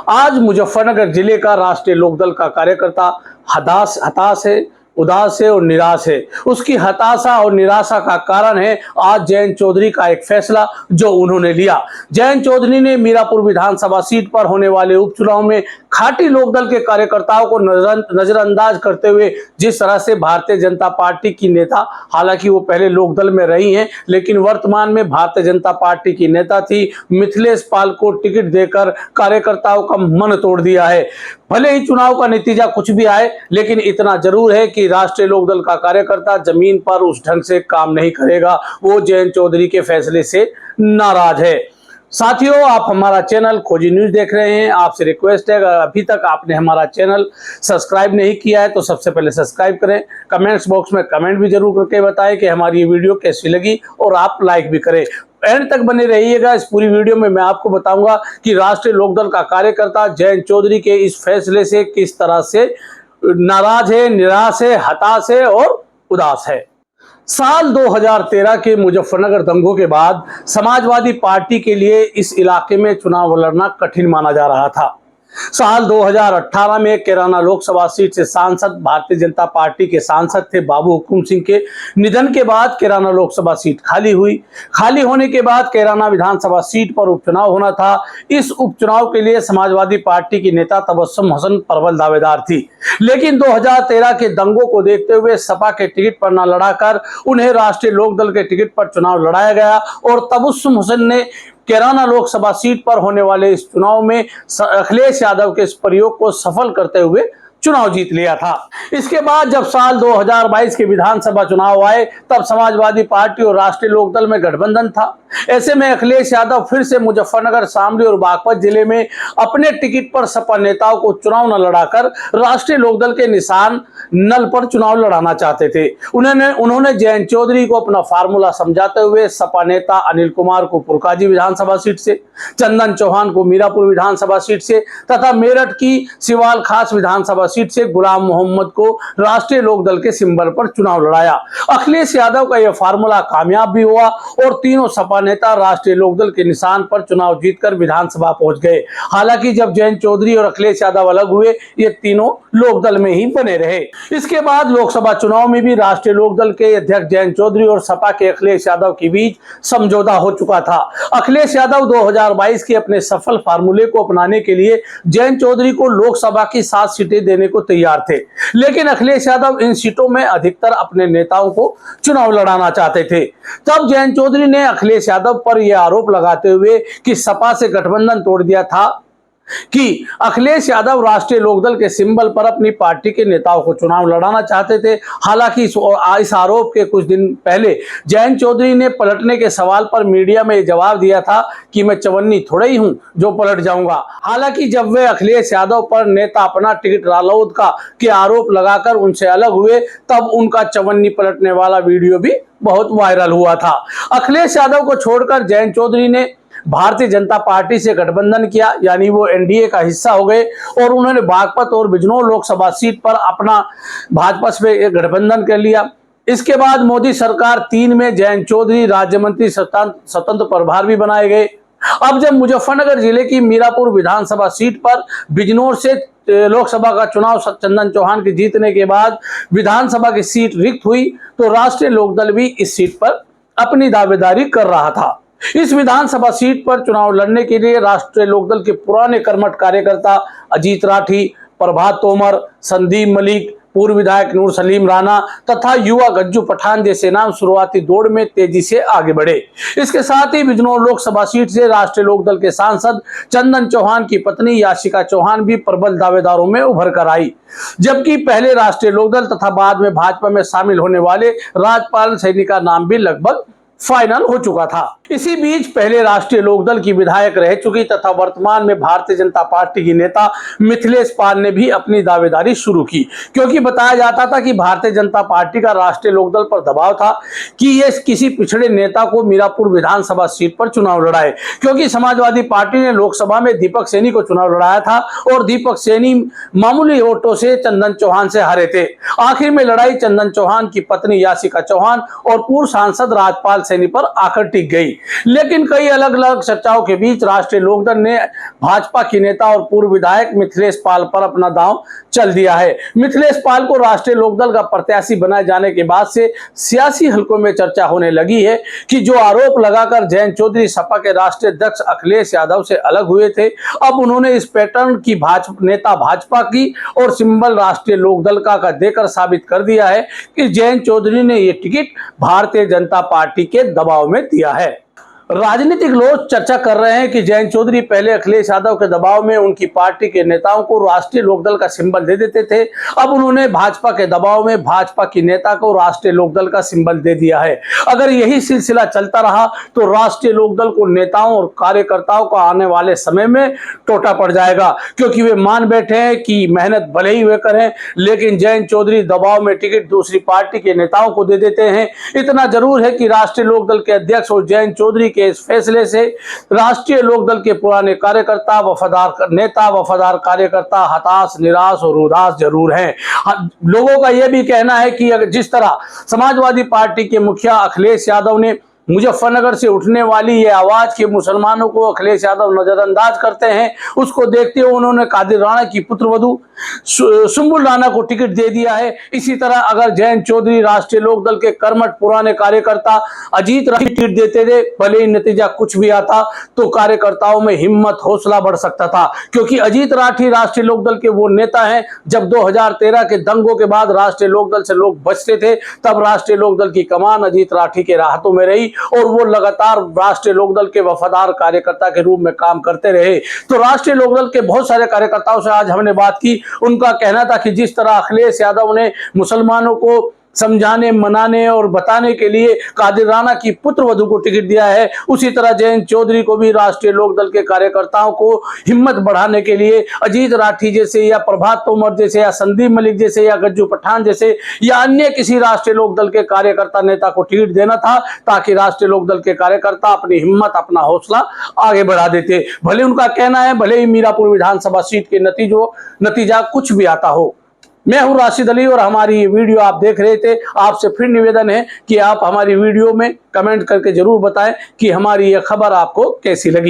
आज मुजफ्फरनगर जिले का राष्ट्रीय लोकदल का कार्यकर्ता हताश है, उदास है और निराश है। उसकी हताशा और निराशा का कारण है आज जयंत चौधरी का एक फैसला जो उन्होंने लिया। जयंत चौधरी ने मीरापुर विधानसभा सीट पर होने वाले उपचुनाव में खाटी लोकदल के कार्यकर्ताओं को नजरअंदाज करते हुए जिस तरह से भारतीय जनता पार्टी की नेता, हालांकि वो पहले लोकदल में रही हैं लेकिन वर्तमान में भारतीय जनता पार्टी की नेता थी, मिथिलेश पाल को टिकट देकर कार्यकर्ताओं का मन तोड़ दिया है। भले ही चुनाव का नतीजा कुछ भी आए, लेकिन इतना जरूर है कि राष्ट्रीय लोकदल का कार्यकर्ता जमीन पर उस ढंग से काम नहीं करेगा। वो जयंत चौधरी के फैसले से नाराज है। साथियों, आप हमारा चैनल खोजी न्यूज देख रहे हैं। आपसे रिक्वेस्ट है, अगर अभी तक आपने हमारा चैनल सब्सक्राइब नहीं किया है तो सबसे पहले सब्सक्राइब करें। कमेंट्स बॉक्स में कमेंट भी जरूर करके बताएं कि हमारी ये वीडियो कैसी लगी और आप लाइक भी करें। एंड तक बने रहिएगा। इस पूरी वीडियो में मैं आपको बताऊंगा कि राष्ट्रीय लोकदल का कार्यकर्ता जयंत चौधरी के इस फैसले से किस तरह से नाराज है, निराश है, हताश है और उदास है। साल 2013 के मुजफ्फरनगर दंगों के बाद समाजवादी पार्टी के लिए इस इलाके में चुनाव लड़ना कठिन माना जा रहा था। साल 2018 में कैराना लोकसभा सीट से सांसद भारतीय जनता पार्टी के सांसद थे बाबू हुकुम सिंह के निधन के बाद कैराना लोकसभा सीट खाली हुई। खाली होने के बाद कैराना विधानसभा सीट पर उपचुनाव होना था। इस उपचुनाव के लिए समाजवादी पार्टी की नेता तबस्सुम हसन प्रबल दावेदार थी, लेकिन 2013 के दंगों को देखते हुए सपा के टिकट पर न लड़ाकर उन्हें राष्ट्रीय लोकदल के टिकट पर चुनाव लड़ाया गया और तबस्सुम हसन ने कैराना लोकसभा सीट पर होने वाले इस चुनाव में अखिलेश यादव के इस प्रयोग को सफल करते हुए चुनाव जीत लिया था। इसके बाद जब साल 2022 के विधानसभा चुनाव आए तब समाजवादी पार्टी और राष्ट्रीय लोकदल में गठबंधन था। ऐसे में अखिलेश यादव फिर से मुजफ्फरनगर, शामली और बागपत जिले में अपने टिकट पर सपा नेताओं को चुनाव न लड़ाकर राष्ट्रीय लोकदल के निशान नल पर चुनाव लड़ाना चाहते थे। उन्होंने जयंत चौधरी को अपना फार्मूला समझाते हुए सपा नेता अनिल कुमार को पुरकाजी विधानसभा सीट से, चंदन चौहान को मीरापुर विधानसभा सीट से तथा मेरठ की सिवाल खास विधानसभा सीट से गुलाम मोहम्मद को राष्ट्रीय लोकदल के सिंबल पर चुनाव लड़ाया। अखिलेश यादव का यह फार्मूला कामयाब भी हुआ और तीनों सपा नेता राष्ट्रीय लोकदल के निशान पर चुनाव जीतकर विधानसभा पहुंच गए। हालांकि जब जयंत चौधरी और अखिलेश यादव अलग हुए, ये तीनों लोकदल में ही बने रहे। इसके बाद लोकसभा चुनाव में भी राष्ट्रीय लोकदल के अध्यक्ष जयंत चौधरी और सपा के अखिलेश यादव के बीच समझौता हो चुका था। अखिलेश यादव 2022 के अपने सफल फार्मूले को अपनाने के लिए जयंत चौधरी को लोकसभा की 7 सीटें देने को तैयार थे, लेकिन अखिलेश यादव इन सीटों में अधिकतर अपने नेताओं को चुनाव लड़ाना चाहते थे। तब जयंत चौधरी ने अखिलेश यादव पर यह आरोप लगाते हुए कि सपा से गठबंधन तोड़ दिया था कि अखिलेश यादव राष्ट्रीय लोकदल के सिंबल पर अपनी पार्टी के नेताओं को चुनाव लड़ाना चाहते थे। हालांकि इस आरोप के कुछ दिन पहले जयंत चौधरी ने पलटने के सवाल पर मीडिया में जवाब दिया था कि मैं चवन्नी थोड़ा ही हूं जो पलट जाऊंगा। हालांकि जब वे अखिलेश यादव पर नेता अपना टिकट रालोद का के आरोप लगाकर उनसे अलग हुए तब उनका चवन्नी पलटने वाला वीडियो भी बहुत वायरल हुआ था। अखिलेश यादव को छोड़कर जयंत चौधरी ने भारतीय जनता पार्टी से गठबंधन किया, यानी वो एनडीए का हिस्सा हो गए और उन्होंने बागपत और बिजनौर लोकसभा सीट पर अपना भाजपा से गठबंधन कर लिया। इसके बाद मोदी सरकार 3 में जयंत चौधरी राज्य मंत्री स्वतंत्र प्रभार भी बनाए गए। अब जब मुजफ्फरनगर जिले की मीरापुर विधानसभा सीट पर बिजनौर से लोकसभा का चुनाव चंदन चौहान के जीतने के बाद विधानसभा की सीट रिक्त हुई तो राष्ट्रीय लोकदल भी इस सीट पर अपनी दावेदारी कर रहा था। इस विधानसभा सीट पर चुनाव लड़ने के लिए राष्ट्रीय लोकदल के पुराने कर्मठ कार्यकर्ता अजीत राठी, प्रभात तोमर, संदीप मलिक, पूर्व विधायक नूर सलीम राणा तथा युवा गज्जू पठान जैसे नाम शुरुआती दौड़ में तेजी से आगे बढ़े। इसके साथ ही बिजनौर लोकसभा सीट से राष्ट्रीय लोकदल के सांसद चंदन चौहान की पत्नी याशिका चौहान भी प्रबल दावेदारों में उभर कर आई, जबकि पहले राष्ट्रीय लोकदल तथा बाद में भाजपा में शामिल होने वाले राजपाल सैनी का नाम भी लगभग फाइनल हो चुका था। इसी बीच पहले राष्ट्रीय लोकदल की विधायक रह चुकी तथा वर्तमान में भारतीय जनता पार्टी की नेता मिथिलेश पाल ने भी अपनी दावेदारी शुरू की, क्योंकि बताया जाता था कि भारतीय जनता पार्टी का राष्ट्रीय लोकदल पर दबाव था कि ये किसी पिछड़े नेता को मीरापुर विधानसभा सीट पर चुनाव लड़ाए, क्योंकि समाजवादी पार्टी ने लोकसभा में दीपक सैनी को चुनाव लड़ाया था और दीपक सैनी मामूली वोटों से चंदन चौहान से हारे थे। आखिर में लड़ाई चंदन चौहान की पत्नी याशिका चौहान और पूर्व सांसद राजपाल तानसेनी पर आकर टिक गई। लेकिन कई अलग अलग चर्चाओं के बीच राष्ट्रीय लोकदल ने भाजपा की नेता और पूर्व विधायक मिथिलेश पाल पर अपना दांव चल दिया है। मिथिलेश पाल को राष्ट्रीय लोकदल का प्रत्याशी बनाए जाने के बाद से सियासी हलकों में चर्चा होने लगी है कि जो आरोप लगाकर जयंत चौधरी सपा के राष्ट्रीय अध्यक्ष अखिलेश यादव से अलग हुए थे, अब उन्होंने इस पैटर्न की नेता भाजपा की और सिंबल राष्ट्रीय लोकदल का देकर साबित कर दिया है कि जयंत चौधरी ने यह टिकट भारतीय जनता पार्टी के दबाव में दिया है। राजनीतिक लोग चर्चा कर रहे हैं कि जयंत चौधरी पहले अखिलेश यादव के दबाव में उनकी पार्टी के नेताओं को राष्ट्रीय लोकदल का सिंबल दे देते थे, अब उन्होंने भाजपा के दबाव में भाजपा की नेता को राष्ट्रीय लोकदल का सिंबल दे दिया है। अगर यही सिलसिला चलता रहा तो राष्ट्रीय लोकदल को नेताओं और कार्यकर्ताओं को आने वाले समय में टोटा पड़ जाएगा, क्योंकि वे मान बैठे हैं कि मेहनत भले ही वे करें, लेकिन जयंत चौधरी दबाव में टिकट दूसरी पार्टी के नेताओं को दे देते हैं। इतना जरूर है कि राष्ट्रीय लोकदल के अध्यक्ष और जयंत चौधरी के इस फैसले से राष्ट्रीय लोकदल के पुराने कार्यकर्ता, वफादार कार्यकर्ता हताश, निराश और उदास जरूर हैं। लोगों का यह भी कहना है कि जिस तरह समाजवादी पार्टी के मुखिया अखिलेश यादव ने मुजफ्फरनगर से उठने वाली ये आवाज कि मुसलमानों को अखिलेश यादव नजरअंदाज करते हैं, उसको देखते हुए उन्होंने कादिर राणा की पुत्रवधू सुंबुल राणा को टिकट दे दिया है। इसी तरह अगर जयंत चौधरी राष्ट्रीय लोकदल के कर्मठ पुराने कार्यकर्ता अजीत राठी टिकट देते थे, भले ही नतीजा कुछ भी आता तो कार्यकर्ताओं में हिम्मत हौसला बढ़ सकता था, क्योंकि अजीत राठी राष्ट्रीय लोकदल के वो नेता हैं जब 2013 के दंगों के बाद राष्ट्रीय लोकदल से लोग बचते थे, तब राष्ट्रीय लोकदल की कमान अजीत राठी के हाथों में रही और वो लगातार राष्ट्रीय लोकदल के वफादार कार्यकर्ता के रूप में काम करते रहे। तो राष्ट्रीय लोकदल के बहुत सारे कार्यकर्ताओं से आज हमने बात की, उनका कहना था कि जिस तरह अखिलेश यादव ने मुसलमानों को समझाने, मनाने और बताने के लिए कादिर राणा की पुत्रवधू को टिकट दिया है, उसी तरह जयंत चौधरी को भी राष्ट्रीय लोकदल के कार्यकर्ताओं को हिम्मत बढ़ाने के लिए अजीत राठी जैसे या प्रभात तोमर जैसे या संदीप मलिक जैसे या गज्जू पठान जैसे या अन्य किसी राष्ट्रीय लोकदल के कार्यकर्ता नेता को टिकट देना था, ताकि राष्ट्रीय लोकदल के कार्यकर्ता अपनी हिम्मत, अपना हौसला आगे बढ़ा देते। भले उनका कहना है, भले ही मीरापुर विधानसभा सीट के नतीजा कुछ भी आता हो। मैं हूं राशिद अली और हमारी ये वीडियो आप देख रहे थे। आपसे फिर निवेदन है कि आप हमारी वीडियो में कमेंट करके जरूर बताएं कि हमारी ये खबर आपको कैसी लगी।